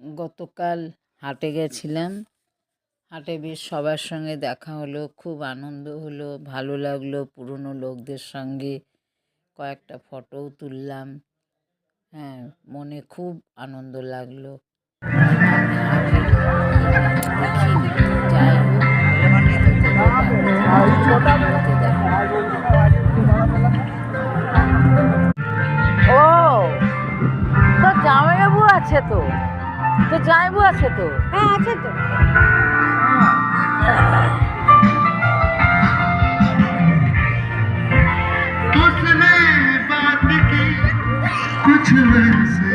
গতকাল হাটে গেছিলাম। হাটে বেশ সবার সঙ্গে দেখা হলো, খুব আনন্দ হলো, ভালো লাগলো। পুরনো লোকদের সঙ্গে কয়েকটা ফটোও তুললাম। হ্যাঁ, মনে খুব আনন্দ লাগলো। আমি আগে দেখিনি, যাই হোক ও তো জামাইবাবু আছে তো জামাইবাবু আছে তো? হ্যাঁ আছে তো। उसने बात की कुछ वैसे